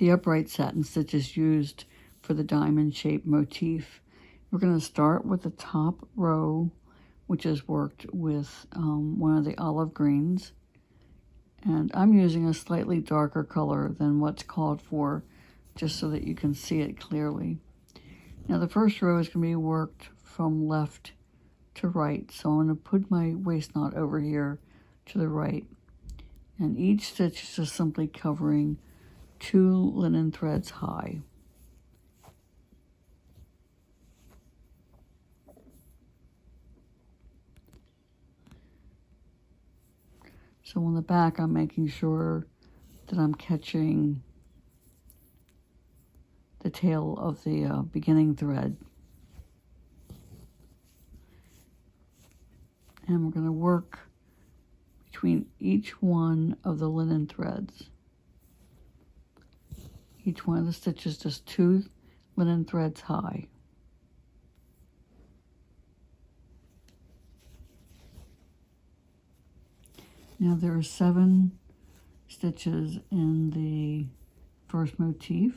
the upright satin stitches used for the diamond shaped motif. We're going to start with the top row, which is worked with one of the olive greens. And I'm using a slightly darker color than what's called for, just so that you can see it clearly. Now the first row is going to be worked from left to right. So I'm going to put my waist knot over here to the right. And each stitch is just simply covering 2 linen threads high. So on the back, I'm making sure that I'm catching the tail of the beginning thread. And we're going to work between each one of the linen threads. Each one of the stitches just 2 linen threads high. Now there are 7 stitches in the first motif.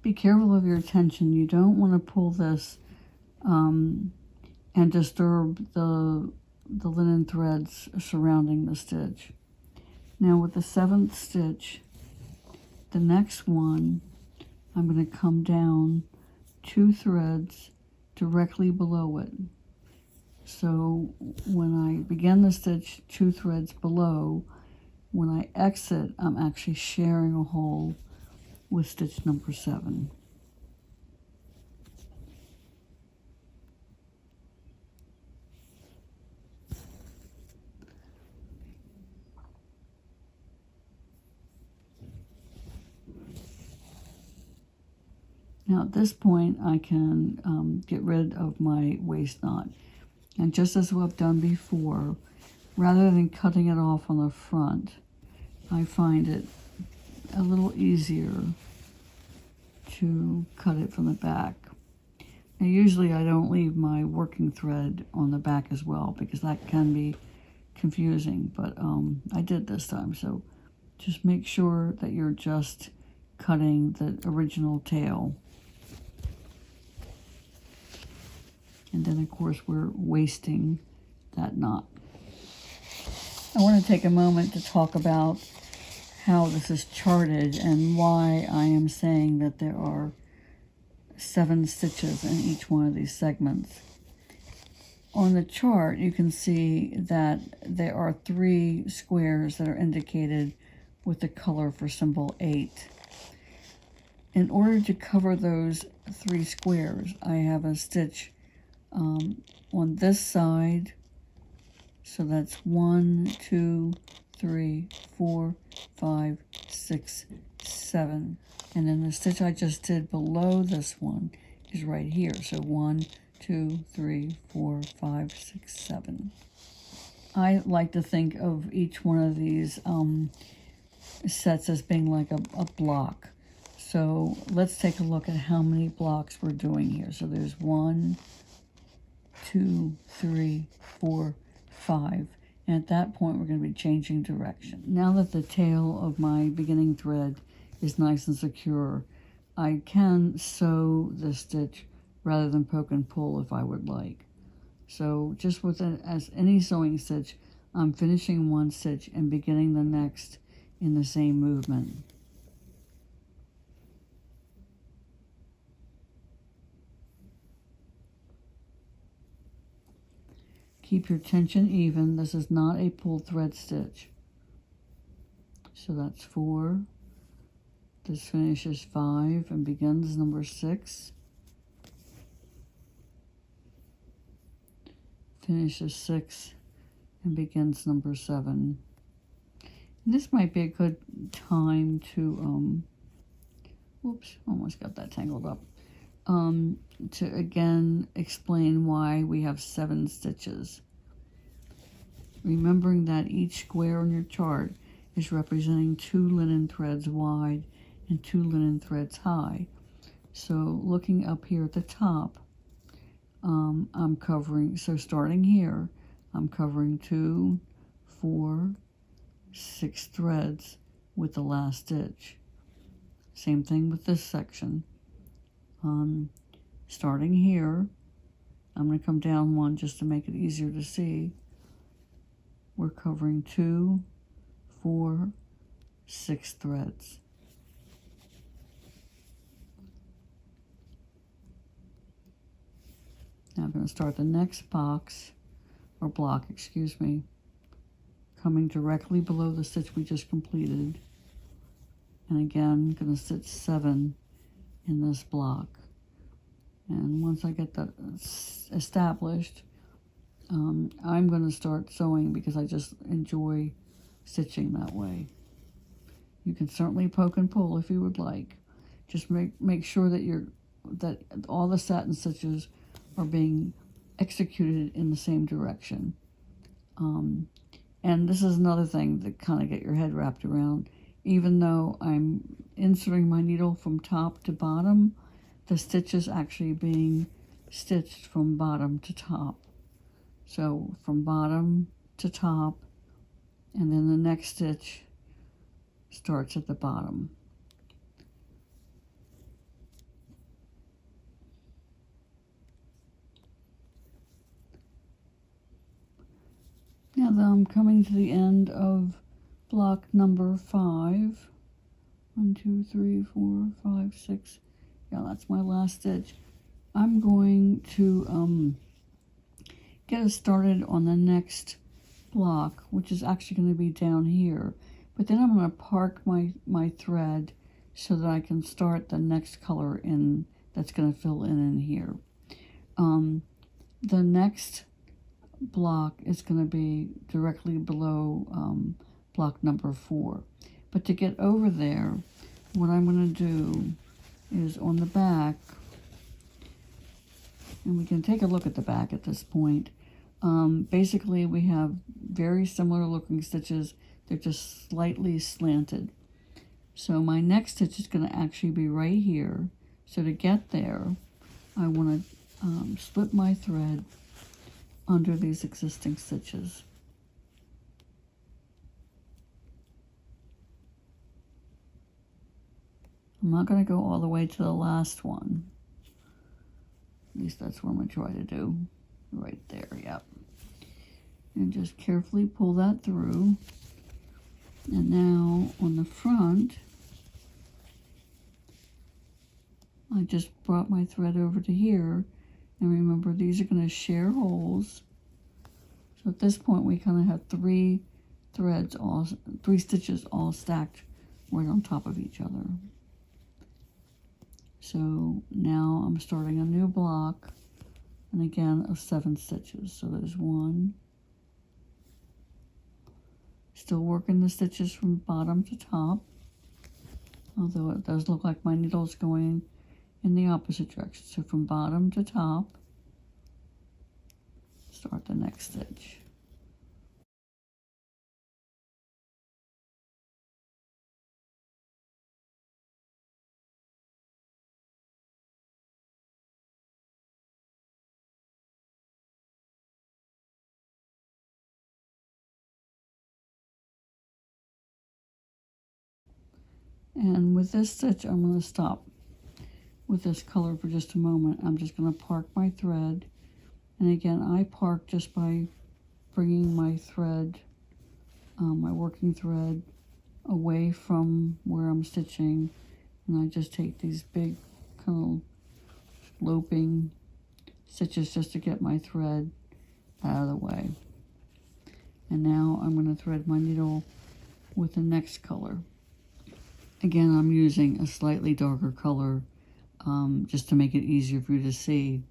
Be careful of your tension. You don't want to pull this and disturb the linen threads surrounding the stitch. Now with the 7th stitch, the next one, I'm going to come down 2 threads directly below it. So when I begin the stitch 2 threads below, when I exit, I'm actually sharing a hole with stitch number 7. Now at this point, I can get rid of my waist knot. And just as I've done before, rather than cutting it off on the front, I find it a little easier to cut it from the back. Now usually I don't leave my working thread on the back as well, because that can be confusing, but I did this time. So just make sure that you're just cutting the original tail. And then of course we're wasting that knot. I want to take a moment to talk about how this is charted and why I am saying that there are 7 stitches in each one of these segments. On the chart, you can see that there are 3 squares that are indicated with the color for symbol 8. In order to cover those 3 squares, I have a stitch on this side. So that's 1, 2, 3, 4, 5, 6, 7. And then the stitch I just did below this one is right here. So 1, 2, 3, 4, 5, 6, 7. I like to think of each one of these sets as being like a block. So let's take a look at how many blocks we're doing here. So there's 1, 2, 3, 4, 5. And at that point, we're going to be changing direction. Now that the tail of my beginning thread is nice and secure, I can sew the stitch rather than poke and pull if I would like. So just with it, as any sewing stitch, I'm finishing one stitch and beginning the next in the same movement. Keep your tension even. This is not a pulled thread stitch. So that's 4. This finishes 5 and begins number 6. Finishes 6 and begins number 7. And this might be a good time to, whoops, almost got that tangled up. to again explain why we have 7 stitches. Remembering that each square on your chart is representing 2 linen threads wide and 2 linen threads high. So looking up here at the top, I'm covering, so starting here, I'm covering 2, 4, 6 threads with the last stitch. Same thing with this section. Starting here, I'm going to come down 1 just to make it easier to see. We're covering 2, 4, 6 threads. Now I'm going to start the next box, or block, excuse me, coming directly below the stitch we just completed. And again, I'm going to stitch 7 in this block. And once I get that established, I'm going to start sewing because I just enjoy stitching that way. You can certainly poke and pull if you would like. Just make sure that all the satin stitches are being executed in the same direction. And this is another thing to kind of get your head wrapped around. Even though I'm inserting my needle from top to bottom, the stitch is actually being stitched from bottom to top. So from bottom to top, and then the next stitch starts at the bottom. Now that I'm coming to the end of block number 5, 1, 2, 3, 4, 5, 6, yeah, that's my last stitch. I'm going to get us started on the next block, which is actually going to be down here. But then I'm going to park my thread so that I can start the next color in that's going to fill in here. The next block is going to be directly below block number 4. But to get over there, what I'm going to do is on the back, and we can take a look at the back at this point. Basically, we have very similar looking stitches. They're just slightly slanted. So my next stitch is going to actually be right here. So to get there, I want to slip my thread under these existing stitches. I'm not going to go all the way to the last one. At least that's what I'm going to try to do. Right there, yep. And just carefully pull that through. And now on the front, I just brought my thread over to here. And remember, these are going to share holes. So at this point, we kind of have 3 stitches all stacked right on top of each other. So now I'm starting a new block, and again of 7 stitches. So there's 1. Still working the stitches from bottom to top, although it does look like my needle's going in the opposite direction. So from bottom to top, start the next stitch. And with this stitch, I'm going to stop with this color for just a moment. I'm just going to park my thread. And again, I park just by bringing my thread, my working thread, away from where I'm stitching. And I just take these big kind of loping stitches just to get my thread out of the way. And now I'm going to thread my needle with the next color. Again, I'm using a slightly darker color just to make it easier for you to see.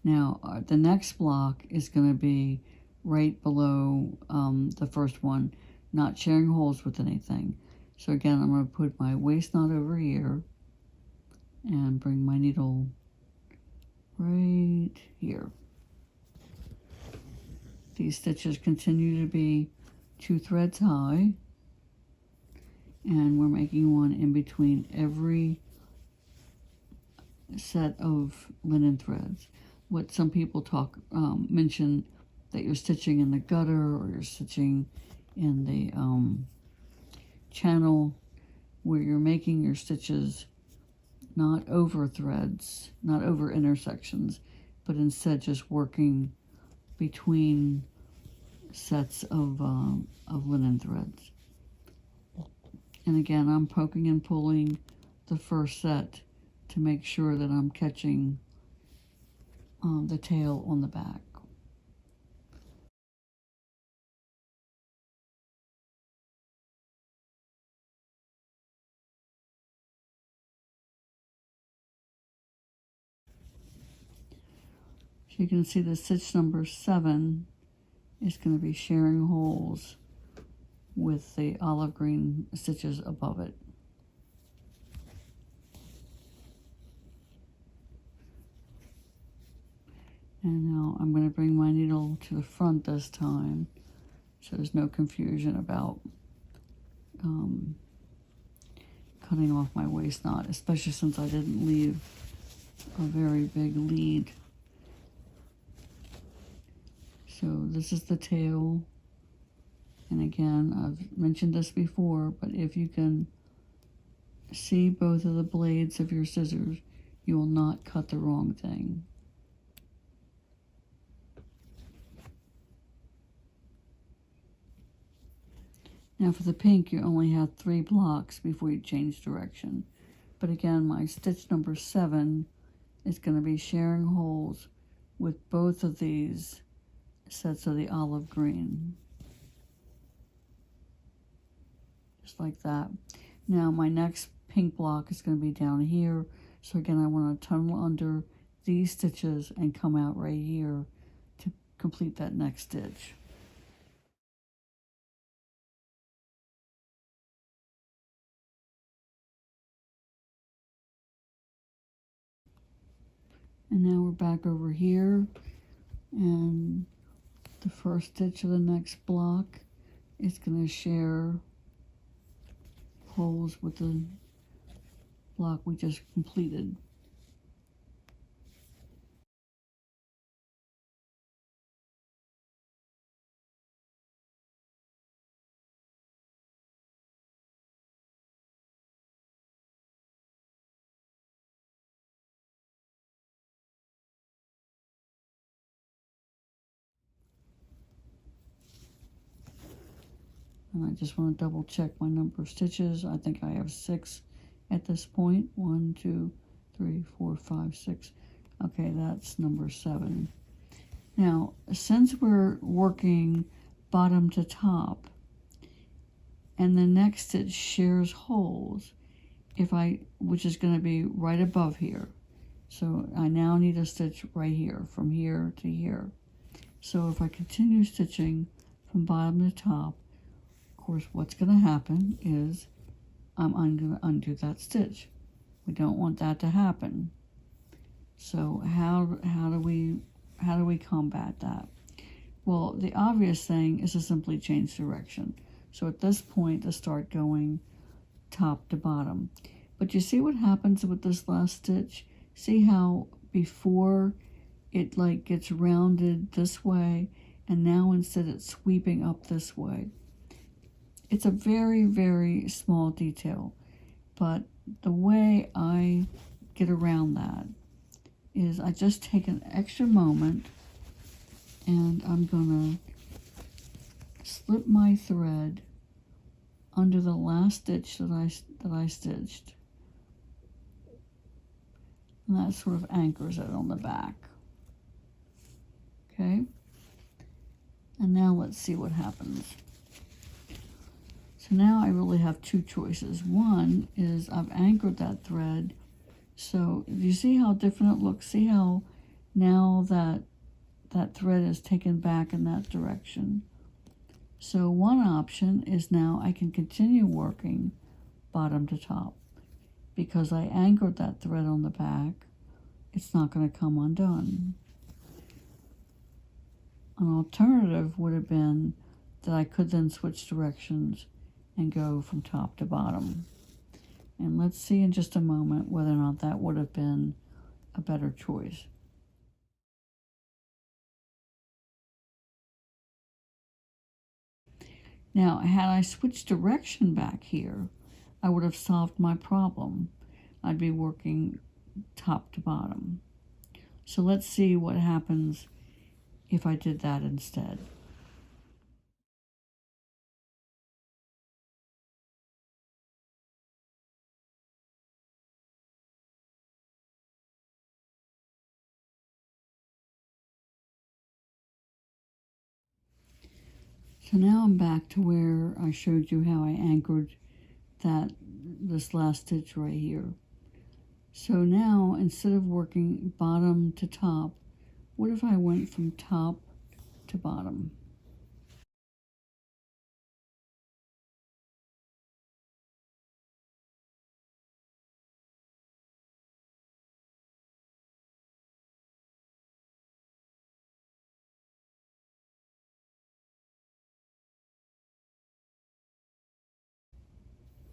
Now, the next block is going to be right below the first one, not sharing holes with anything. So again, I'm going to put my waist knot over here and bring my needle right here. These stitches continue to be 2 threads high, and we're making one in between every set of linen threads. What some people mention that you're stitching in the gutter or you're stitching in the channel, where you're making your stitches not over threads, not over intersections, but instead just working between sets of linen threads. And again, I'm poking and pulling the first set to make sure that I'm catching the tail on the back. So you can see the stitch number 7 is going to be sharing holes with the olive green stitches above it. And now I'm going to bring my needle to the front this time, so there's no confusion about cutting off my waist knot, especially since I didn't leave a very big lead. So this is the tail, and again, I've mentioned this before, but if you can see both of the blades of your scissors, you will not cut the wrong thing. Now for the pink, you only have 3 blocks before you change direction. But again, my stitch number 7 is going to be sharing holes with both of these sets of the olive green. Just like that. Now my next pink block is going to be down here. So again, I want to tunnel under these stitches and come out right here to complete that next stitch. And now we're back over here, and the first stitch of the next block is going to share holes with the block we just completed. And I just want to double check my number of stitches. I think I have 6 at this point. 1, 2, 3, 4, 5, 6. Okay, that's number 7. Now, since we're working bottom to top, and the next stitch shares holes, which is going to be right above here. So I now need a stitch right here, from here to here. So if I continue stitching from bottom to top, of course, what's going to happen is I'm going to undo that stitch. We don't want that to happen. So how do we combat that? Well, the obvious thing is to simply change direction. So at this point, to start going top to bottom. But you see what happens with this last stitch? See how before it like gets rounded this way, and now instead it's sweeping up this way. It's a very, very small detail, but the way I get around that is I just take an extra moment, and I'm gonna slip my thread under the last stitch that I stitched, and that sort of anchors it on the back. Okay, and now let's see what happens. So now I really have 2 choices. One is I've anchored that thread. So do you see how different it looks? See how now that thread is taken back in that direction. So one option is now I can continue working bottom to top because I anchored that thread on the back, it's not going to come undone. An alternative would have been that I could then switch directions and go from top to bottom. And let's see in just a moment whether or not that would have been a better choice. Now, had I switched direction back here, I would have solved my problem. I'd be working top to bottom. So let's see what happens if I did that instead. So now I'm back to where I showed you how I anchored this last stitch right here. So now, instead of working bottom to top, what if I went from top to bottom?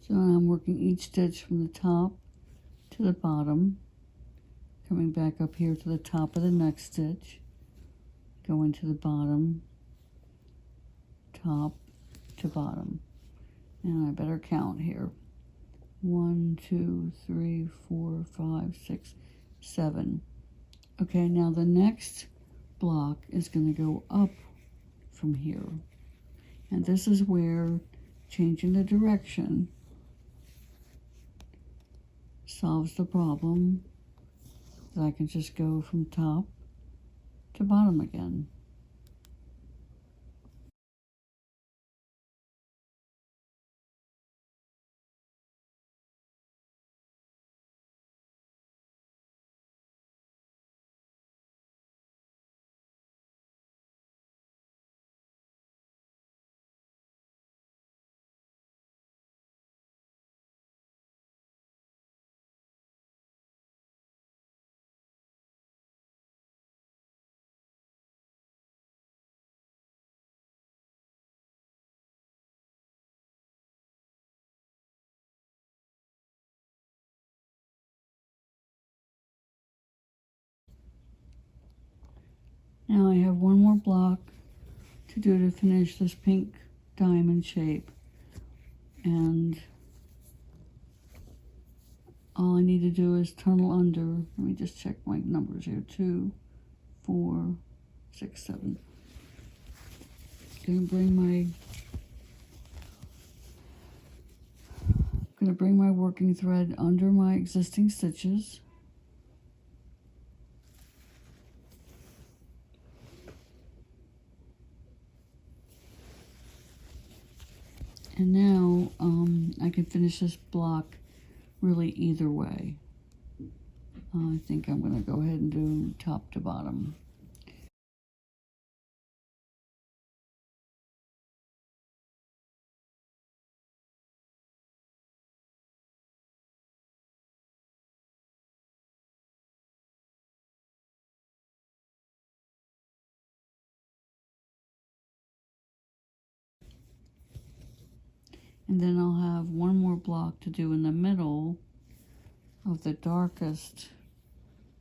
So I'm working each stitch from the top to the bottom, coming back up here to the top of the next stitch, going to the bottom, top to bottom. And I better count here. 1, 2, 3, 4, 5, 6, 7. Okay, now the next block is going to go up from here. And this is where changing the direction solves the problem, that I can just go from top to bottom again. Now I have one more block to do to finish this pink diamond shape, and all I need to do is tunnel under. Let me just check my numbers here. 2, 4, 6, 7. Gonna bring my working thread under my existing stitches. And now I can finish this block really either way. I think I'm going to go ahead and do top to bottom. And then I'll have one more block to do in the middle of the darkest,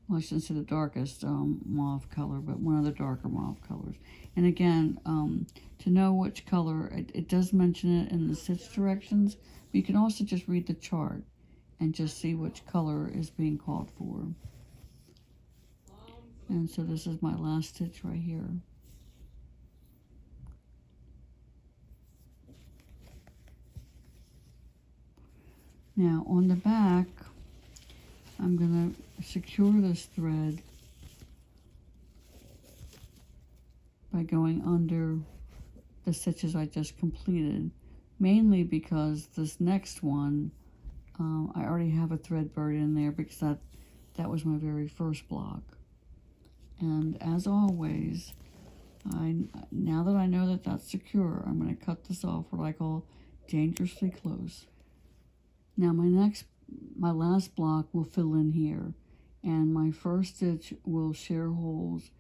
well, I shouldn't say the darkest mauve color, but one of the darker mauve colors. And again, to know which color, it does mention it in the stitch directions, but you can also just read the chart and just see which color is being called for. And so this is my last stitch right here. Now on the back, I'm going to secure this thread by going under the stitches I just completed, mainly because this next one, I already have a thread buried in there because that was my very first block. And as always, now that I know that that's secure, I'm going to cut this off what I call dangerously close. Now my last block will fill in here, and my first stitch will share holes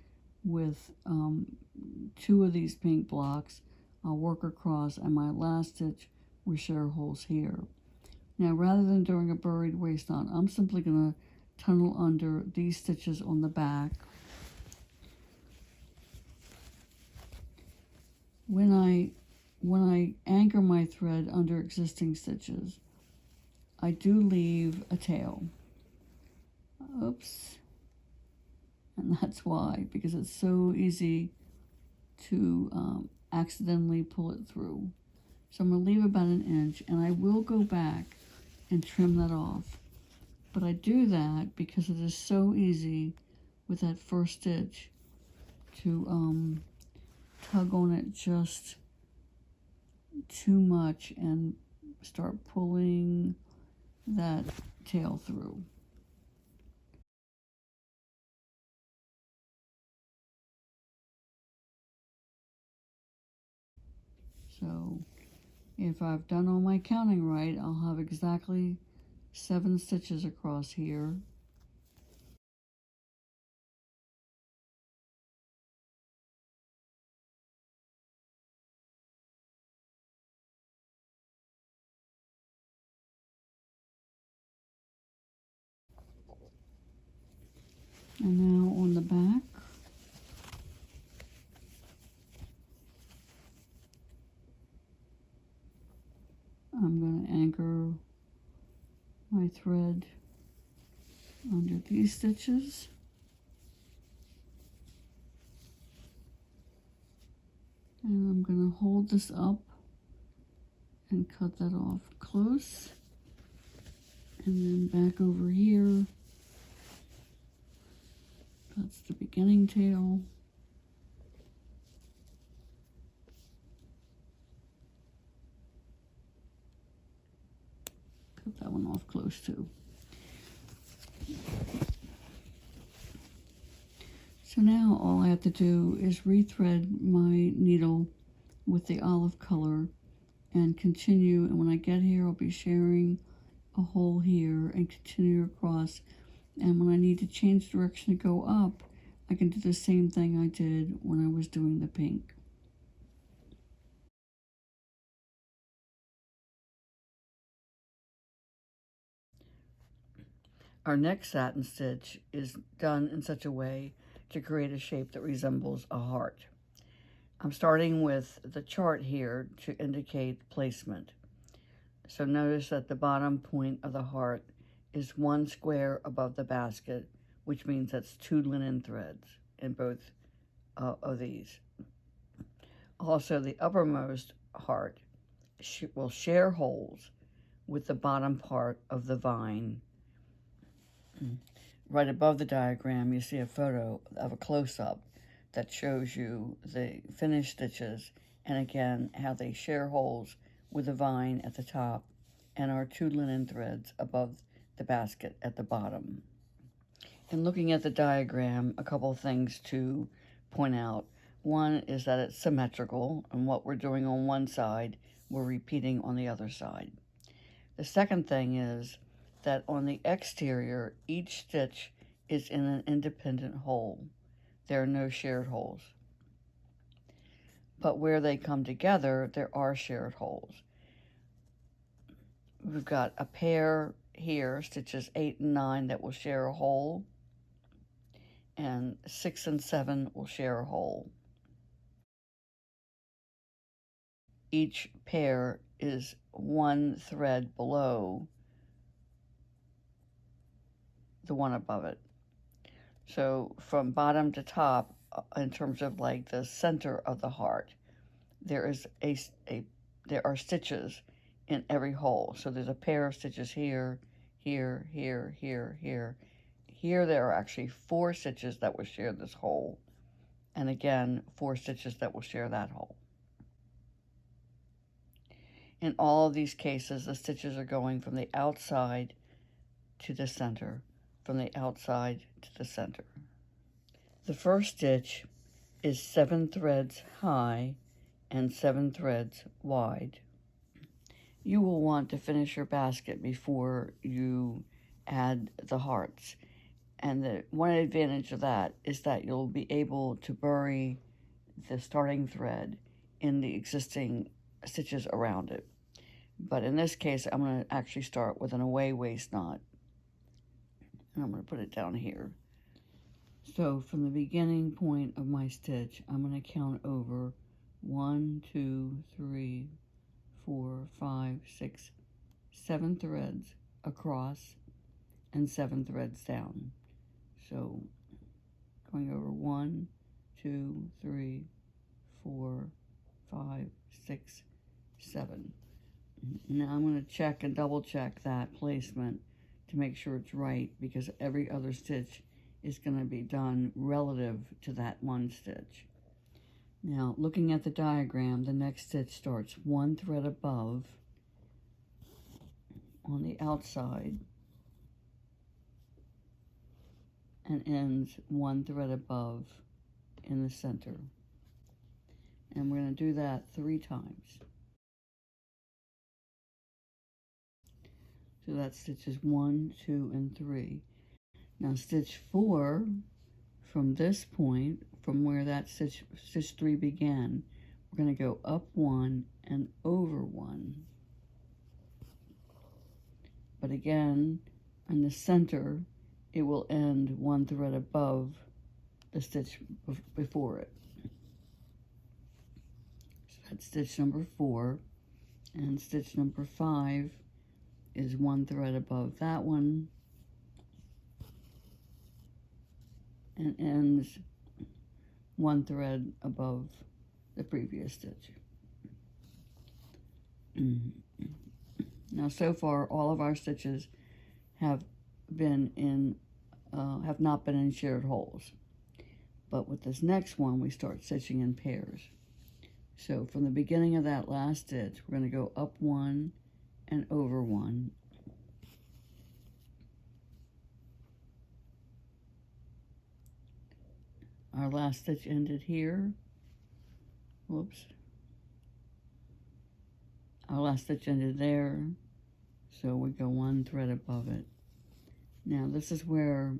with 2 of these pink blocks. I'll work across, and my last stitch will share holes here. Now, rather than doing a buried waist knot, I'm simply going to tunnel under these stitches on the back. When I anchor my thread under existing stitches, I do leave a tail. Oops. And that's why, because it's so easy to accidentally pull it through. So I'm going to leave about 1 inch, and I will go back and trim that off. But I do that because it is so easy with that first stitch to tug on it just too much and start pulling that tail through. So if I've done all my counting right, I'll have exactly 7 stitches across here. And now on the back, I'm going to anchor my thread under these stitches. And I'm going to hold this up and cut that off close. And then back over here, that's the beginning tail. Cut that one off close too. So now all I have to do is rethread my needle with the olive color and continue. And when I get here, I'll be sharing a hole here and continue across. And when I need to change direction to go up, I can do the same thing I did when I was doing the pink. Our next satin stitch is done in such a way to create a shape that resembles a heart. I'm starting with the chart here to indicate placement. So notice that the bottom point of the heart is 1 square above the basket, which means that's 2 linen threads in both of these. Also, the uppermost heart will share holes with the bottom part of the vine. Right above the diagram, you see a photo of a close-up that shows you the finished stitches, and again, how they share holes with the vine at the top and our 2 linen threads above the basket at the bottom. In looking at the diagram, a couple of things to point out. One is that it's symmetrical, and what we're doing on one side, we're repeating on the other side. The second thing is that on the exterior, each stitch is in an independent hole. There are no shared holes. But where they come together, there are shared holes. We've got a pair here, stitches 8 and 9, that will share a hole, and 6 and 7 will share a hole. Each pair is 1 thread below the one above it. So from bottom to top, in terms of like the center of the heart, there are stitches in every hole. So there's a pair of stitches here, here, here, here, here. Here there are actually 4 stitches that will share this hole, and again 4 stitches that will share that hole. In all of these cases, the stitches are going from the outside to the center, from the outside to the center. The first stitch is 7 threads high and 7 threads wide. You will want to finish your basket before you add the hearts. And the one advantage of that is that you'll be able to bury the starting thread in the existing stitches around it. But in this case, I'm going to actually start with an away waist knot. And I'm going to put it down here. So from the beginning point of my stitch, I'm going to count over 1, 2, 3, 4, 5, 6, 7 threads across and 7 threads down. So going over 1, 2, 3, 4, 5, 6, 7. Now I'm going to check and double check that placement to make sure it's right, because every other stitch is going to be done relative to that one stitch. Now, looking at the diagram, the next stitch starts 1 thread above on the outside and ends 1 thread above in the center. And we're going to do that 3 times. So that stitch is 1, 2, and 3. Now stitch 4, from this point, from where that stitch 3 began, we're going to go up 1 and over 1. But again, in the center, it will end 1 thread above the stitch before it. So that's stitch number 4, and stitch number 5 is 1 thread above that one, and ends 1 thread above the previous stitch. Now, so far, all of our stitches have been in, have not been in shared holes. But with this next one, we start stitching in pairs. So from the beginning of that last stitch, we're going to go up 1 and over 1. Our last stitch ended here. Whoops. Our last stitch ended there, so we go 1 thread above it. Now this is where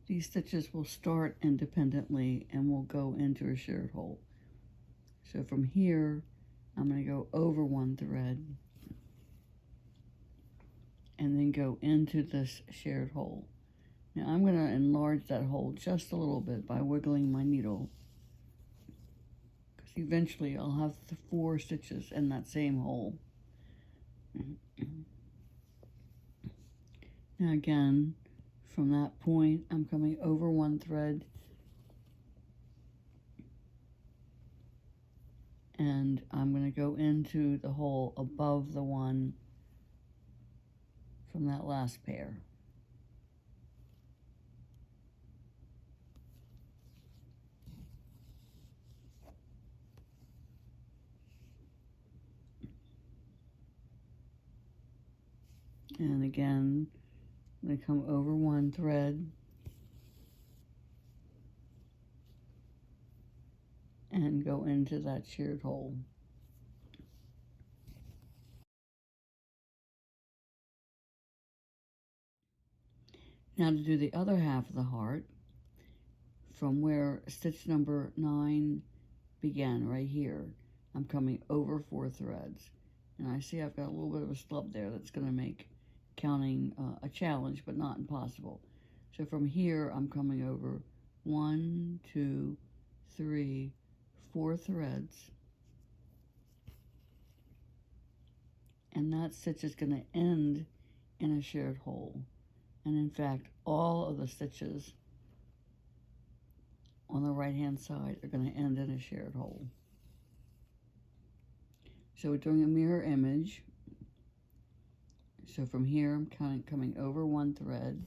these stitches will start independently and will go into a shared hole. So from here, I'm going to go over 1 thread and then go into this shared hole. Now I'm going to enlarge that hole just a little bit by wiggling my needle, because eventually I'll have the 4 stitches in that same hole. Now again, from that point, I'm coming over 1 thread and I'm going to go into the hole above the one from that last pair. And again, I'm going to come over 1 thread and go into that shared hole. Now to do the other half of the heart, from where stitch number 9 began, right here, I'm coming over 4 threads. And I see I've got a little bit of a stub there that's going to make counting a challenge, but not impossible. So from here, I'm coming over 1, 2, 3, 4 threads. And that stitch is going to end in a shared hole. And in fact, all of the stitches on the right-hand side are going to end in a shared hole. So we're doing a mirror image. So from here, I'm coming over 1 thread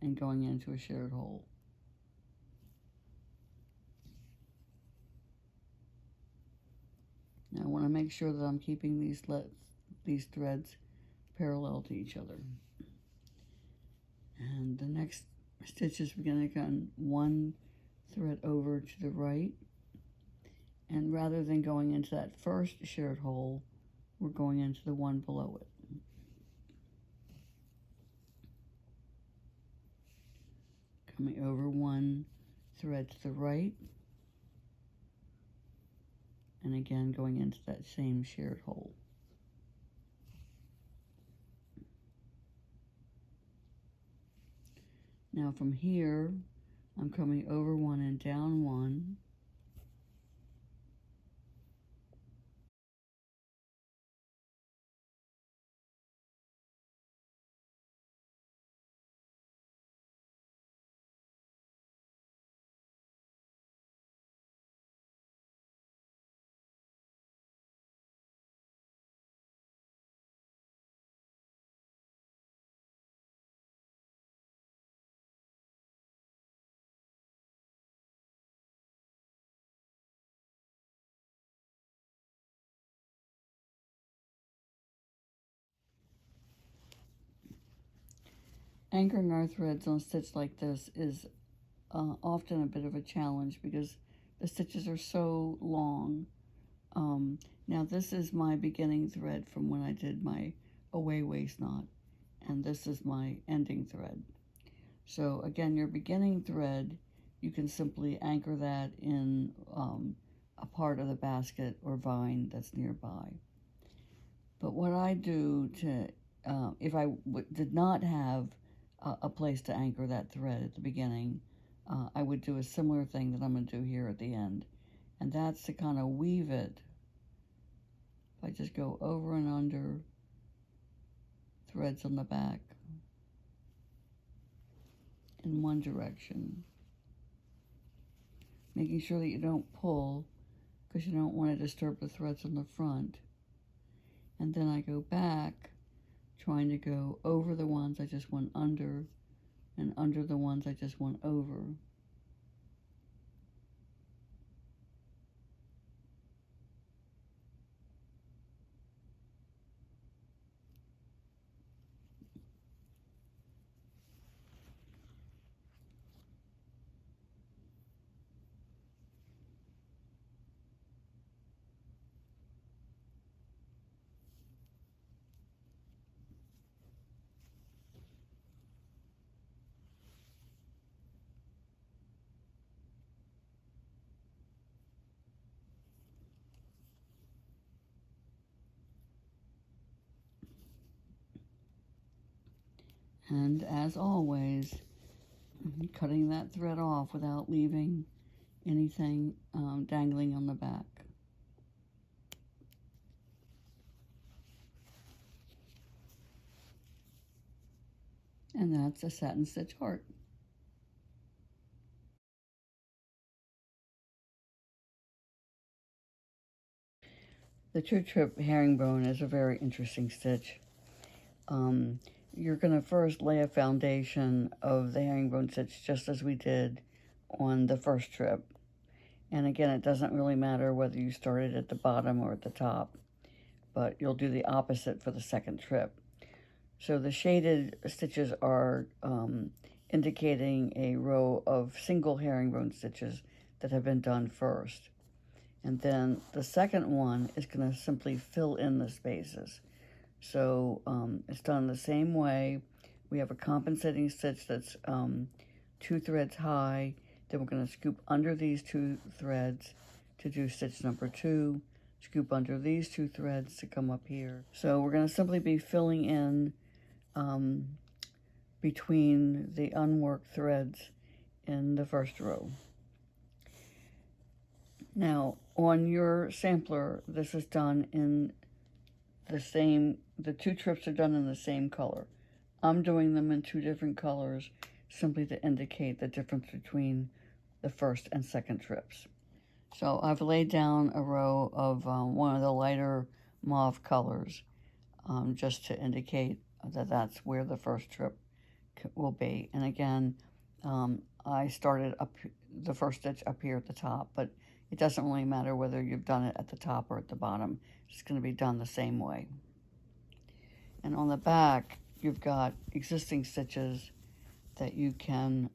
and going into a shared hole. Now I want to make sure that I'm keeping these threads parallel to each other. And the next stitches, we're going to go 1 thread over to the right. And rather than going into that first shared hole, we're going into the one below it. coming over one thread to the right, and again going into that same shared hole. Now from here, I'm coming over one and down one, anchoring our threads on a stitch like this is often a bit of a challenge because the stitches are so long. Now this is my beginning thread from when I did my away waist knot, and this is my ending thread. So again, your beginning thread, you can simply anchor that in a part of the basket or vine that's nearby. But what I do to, if I did not have a place to anchor that thread at the beginning, I would do a similar thing that I'm going to do here at the end. And that's to kind of weave it. If I just go over and under threads on the back in one direction, making sure that you don't pull because you don't want to disturb the threads on the front. And then I go back, trying to go over the ones I just went under and under the ones I just went over. And as always, cutting that thread off without leaving anything dangling on the back. And that's a satin stitch heart. The two trip herringbone is a very interesting stitch. You're going to first lay a foundation of the herringbone stitch just as we did on the first trip. And again, it doesn't really matter whether you started at the bottom or at the top, but you'll do the opposite for the second trip. So the shaded stitches are indicating a row of single herringbone stitches that have been done first. And then the second one is going to simply fill in the spaces. So it's done the same way. We have a compensating stitch that's 2 threads high. Then we're going to scoop under these 2 threads to do stitch number 2. Scoop under these 2 threads to come up here. So we're going to simply be filling in between the unworked threads in the first row. Now, on your sampler, this is done in the 2 trips are done in the same color. I'm doing them in 2 different colors simply to indicate the difference between the first and second trips. So I've laid down a row of one of the lighter mauve colors just to indicate that that's where the first trip will be. And again, I started up the first stitch up here at the top, but it doesn't really matter whether you've done it at the top or at the bottom. It's going to be done the same way. And on the back, you've got existing stitches that you can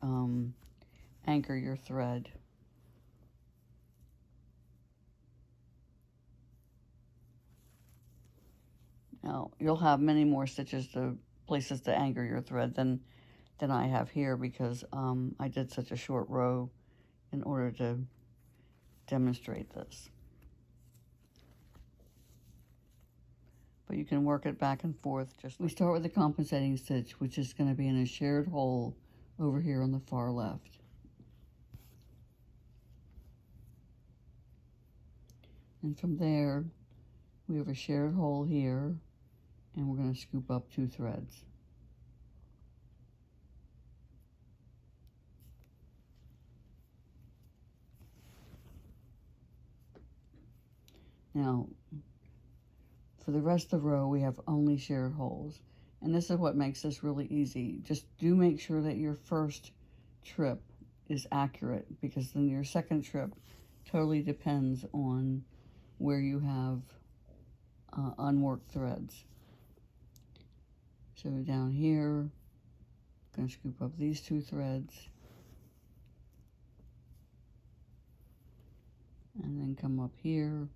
anchor your thread. Now, you'll have many more stitches places to anchor your thread than than I have here because I did such a short row in order to demonstrate this. But you can work it back and forth. We start with the compensating stitch, which is going to be in a shared hole over here on the far left. And from there, we have a shared hole here, and we're going to scoop up 2 threads. Now, for the rest of the row, we have only shared holes. And this is what makes this really easy. Just do make sure that your first trip is accurate, because then your second trip totally depends on where you have unworked threads. So down here, I'm going to scoop up these 2 threads. And then come up here,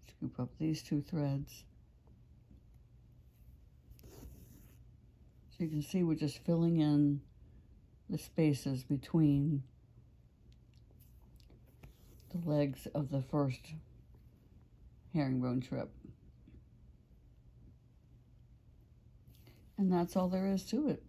scoop up these 2 threads. So you can see we're just filling in the spaces between the legs of the first herringbone trip. And that's all there is to it.